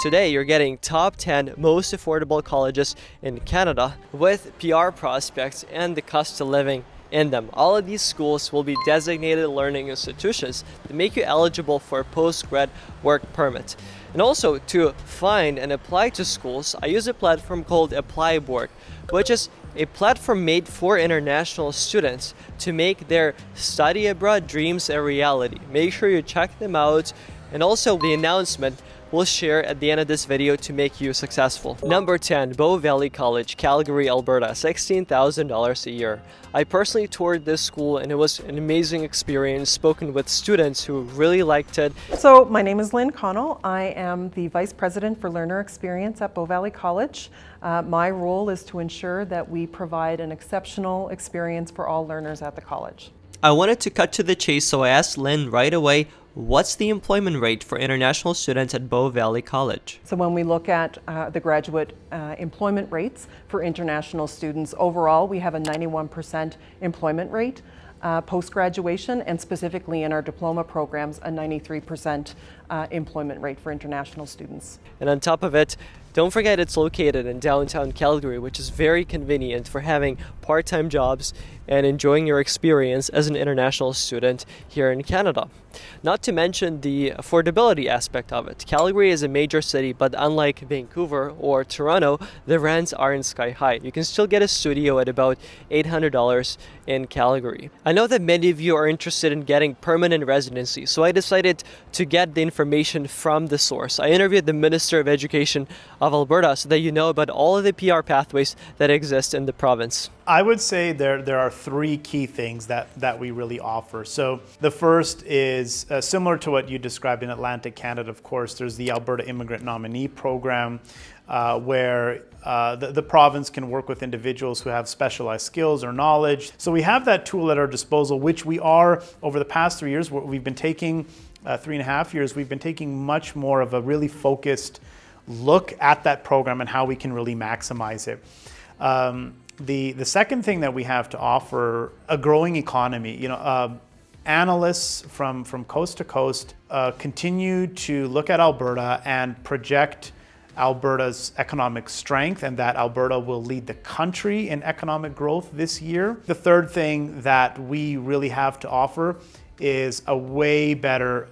Today, you're getting top 10 most affordable colleges in Canada with PR prospects and the cost of living in them. All of these schools will be designated learning institutions that make you eligible for a post-grad work permit. And also, to find and apply to schools, I use a platform called ApplyBoard, which is a platform made for international students to make their study abroad dreams a reality. Make sure you check them out, and also the announcement we'll share at the end of this video to make you successful. Number 10, Bow Valley College, Calgary, Alberta, $16,000 a year. I personally toured this school and it was an amazing experience, spoken with students who really liked it. So my name is Lynn Connell. I am the Vice President for Learner Experience at Bow Valley College. My role is to ensure that we provide an exceptional experience for all learners at the college. I wanted to cut to the chase, so I asked Lynn right away, what's the employment rate for international students at Bow Valley College? So when we look at the graduate employment rates for international students, overall we have a 91% employment rate. Post-graduation, and specifically in our diploma programs, a 93% employment rate for international students. And on top of it, don't forget it's located in downtown Calgary, which is very convenient for having part-time jobs and enjoying your experience as an international student here in Canada. Not to mention the affordability aspect of it. Calgary is a major city, but unlike Vancouver or Toronto, the rents aren't sky high. You can still get a studio at about $800 in Calgary. I know that many of you are interested in getting permanent residency, so I decided to get the information from the source. I interviewed the Minister of Education of Alberta so that you know about all of the PR pathways that exist in the province. I would say there are three key things that we really offer. So the first is similar to what you described in Atlantic Canada, of course. There's the Alberta Immigrant Nominee Program, where the province can work with individuals who have specialized skills or knowledge. So we have that tool at our disposal, which we are, over the past 3 years, we've been taking 3.5 years, we've been taking much more of a really focused look at that program and how we can really maximize it. The second thing that we have to offer, a growing economy. Analysts from coast to coast continue to look at Alberta and project Alberta's economic strength and that Alberta will lead the country in economic growth this year. The third thing that we really have to offer is a way better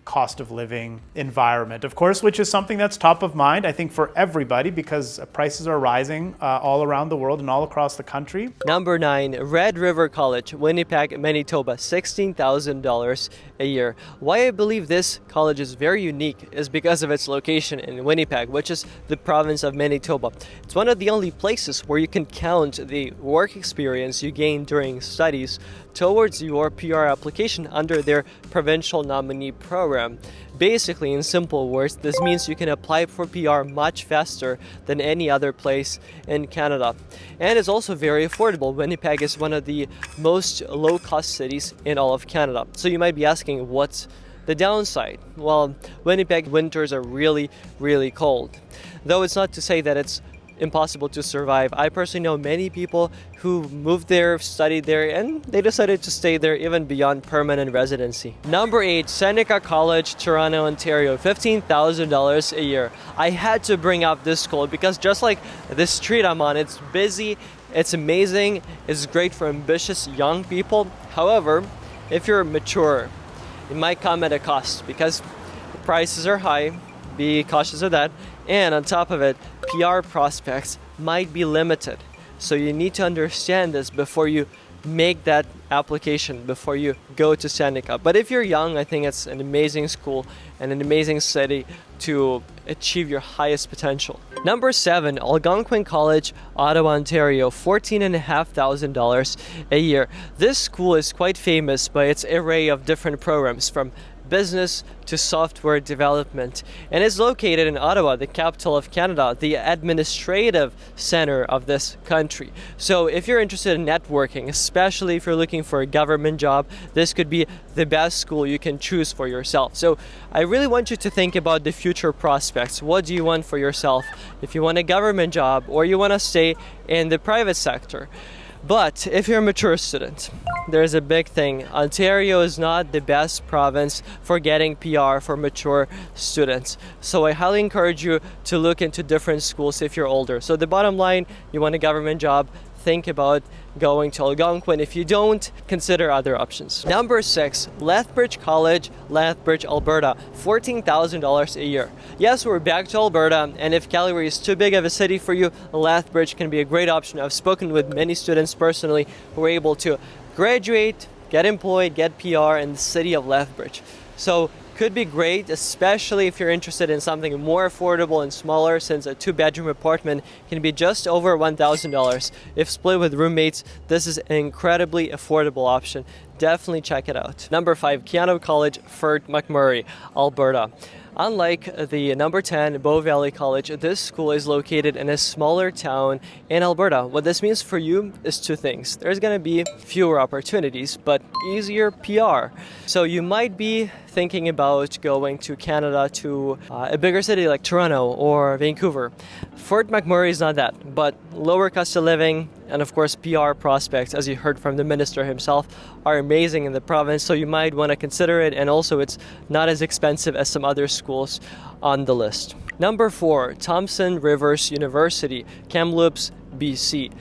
cost of living environment, of course, which is something that's top of mind, I think, for everybody because prices are rising all around the world and all across the country. Number 9, Red River College, Winnipeg, Manitoba, $16,000 a year. Why I believe this college is very unique is because of its location in Winnipeg, which is the province of Manitoba. It's one of the only places where you can count the work experience you gain during studies towards your PR application under their provincial nominee program. Basically, in simple words, this means you can apply for PR much faster than any other place in Canada. And it's also very affordable. Winnipeg is one of the most low-cost cities in all of Canada. So you might be asking, what's the downside? Well, Winnipeg winters are really, really cold. Though it's not to say that it's impossible to survive. I personally know many people who moved there, studied there, and they decided to stay there even beyond permanent residency. Number 8, Seneca College, Toronto, Ontario, $15,000 a year. I had to bring up this school because just like the street I'm on, it's busy, it's amazing, it's great for ambitious young people. However, if you're mature, it might come at a cost because the prices are high. Be cautious of that. And on top of it, PR prospects might be limited. So you need to understand this before you make that application, before you go to Seneca. But if you're young, I think it's an amazing school and an amazing city to achieve your highest potential. Number 7, Algonquin College, Ottawa, Ontario, $14,500 a year. This school is quite famous by its array of different programs, from business to software development, and is located in Ottawa, the capital of Canada, the administrative center of this country. So if you're interested in networking, especially if you're looking for a government job, this could be the best school you can choose for yourself. So I really want you to think about the future prospects. What do you want for yourself? If you want a government job or you want to stay in the private sector. But if you're a mature student, there's a big thing. Ontario is not the best province for getting PR for mature students. So I highly encourage you to look into different schools if you're older. So the bottom line, you want a government job, think about going to Algonquin. If you don't, consider other options. Number 6, Lethbridge College, Lethbridge, Alberta, $14,000 a year. Yes, we're back to Alberta, and if Calgary is too big of a city for you, Lethbridge can be a great option. I've spoken with many students personally who were able to graduate, get employed, get PR in the city of Lethbridge. So could be great, especially if you're interested in something more affordable and smaller, since a 2-bedroom apartment can be just over $1,000. If split with roommates, this is an incredibly affordable option. Definitely check it out. Number 5, Keyano College, Fort McMurray, Alberta. Unlike the number 10 Bow Valley College, this school is located in a smaller town in Alberta. What this means for you is 2 things. There's going to be fewer opportunities, but easier PR. So you might be thinking about going to Canada, to a bigger city like Toronto or Vancouver. Fort McMurray is not that, but lower cost of living and of course PR prospects, as you heard from the minister himself, are amazing in the province, so you might want to consider it, and also it's not as expensive as some other schools on the list. Number 4, Thomson Rivers University, Kamloops, BC.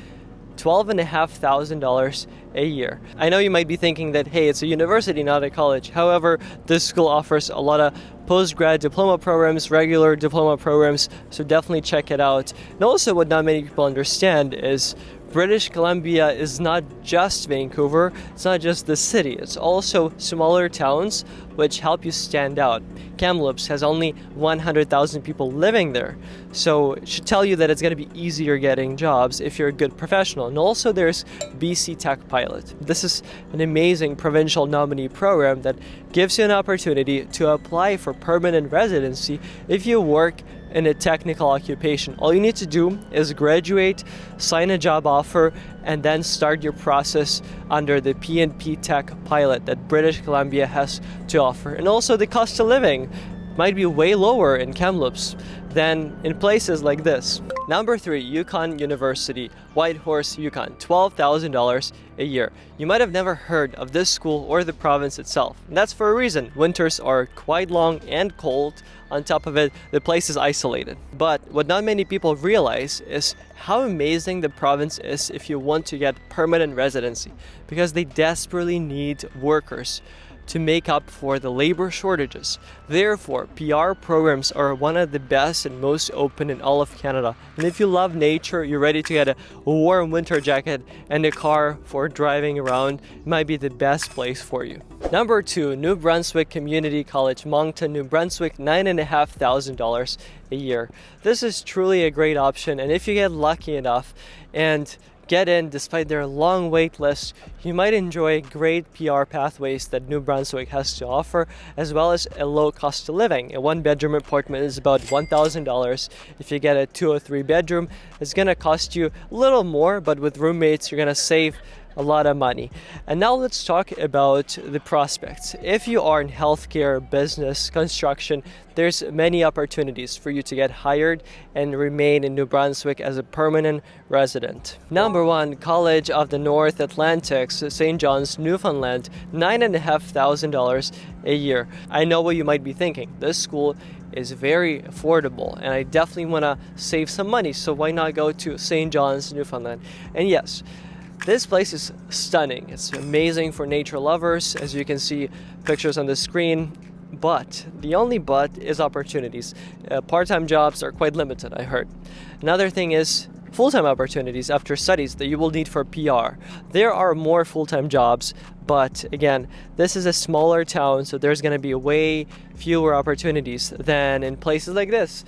$12,500 a year. I know you might be thinking that, hey, it's a university, not a college. However, this school offers a lot of postgrad diploma programs, regular diploma programs, so definitely check it out. And also, what not many people understand is British Columbia is not just Vancouver, it's not just the city, it's also smaller towns which help you stand out. Kamloops has only 100,000 people living there, so it should tell you that it's going to be easier getting jobs if you're a good professional. And also there's BC Tech Pilot. This is an amazing provincial nominee program that gives you an opportunity to apply for permanent residency if you work in a technical occupation. All you need to do is graduate, sign a job offer, and then start your process under the PNP Tech Pilot that British Columbia has to offer. And also the cost of living might be way lower in Kamloops than in places like this. Number 3, Yukon University, Whitehorse, Yukon, $12,000 a year. You might have never heard of this school or the province itself, and that's for a reason. Winters are quite long and cold. On top of it, the place is isolated. But what not many people realize is how amazing the province is if you want to get permanent residency, because they desperately need workers to make up for the labor shortages. Therefore, PR programs are one of the best and most open in all of Canada. And if you love nature, you're ready to get a warm winter jacket and a car for driving around, it might be the best place for you. Number 2, New Brunswick Community College, Moncton, New Brunswick, $9,500 a year. This is truly a great option, and if you get lucky enough and get in despite their long wait list, you might enjoy great PR pathways that New Brunswick has to offer, as well as a low cost of living. A 1-bedroom apartment is about $1,000. If you get a 2 or 3 bedroom, it's going to cost you a little more, but with roommates, you're going to save a lot of money. And now let's talk about the prospects. If you are in healthcare, business, construction, there's many opportunities for you to get hired and remain in New Brunswick as a permanent resident. Number 1, College of the North Atlantic's, St. John's, Newfoundland, $9,500 a year. I know what you might be thinking. This school is very affordable, and I definitely want to save some money, so why not go to St. John's, Newfoundland? And yes, this place is stunning. It's amazing for nature lovers, as you can see pictures on the screen. But the only but is opportunities. Part-time jobs are quite limited, I heard. Another thing is full-time opportunities after studies that you will need for PR. There are more full-time jobs, but again, this is a smaller town, so there's going to be way fewer opportunities than in places like this,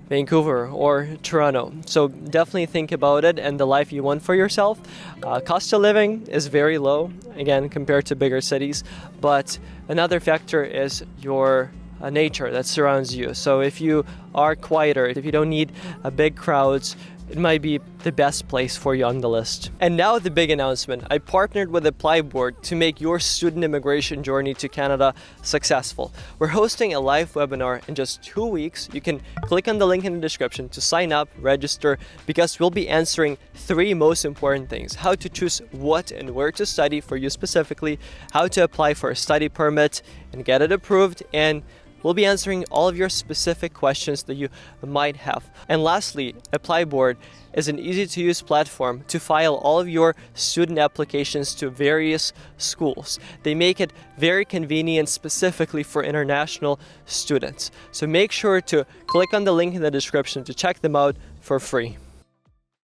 Vancouver or Toronto. So definitely think about it and the life you want for yourself. Cost of living is very low, again, compared to bigger cities, but another factor is your nature that surrounds you. So if you are quieter, if you don't need big crowds, it might be the best place for you on the list. And now the big announcement. I partnered with ApplyBoard to make your student immigration journey to Canada successful. We're hosting a live webinar in just 2 weeks. You can click on the link in the description to sign up, register, because we'll be answering 3 most important things: how to choose what and where to study for you specifically, how to apply for a study permit and get it approved, and we'll be answering all of your specific questions that you might have. And lastly, ApplyBoard is an easy-to-use platform to file all of your student applications to various schools. They make it very convenient specifically for international students. So make sure to click on the link in the description to check them out for free.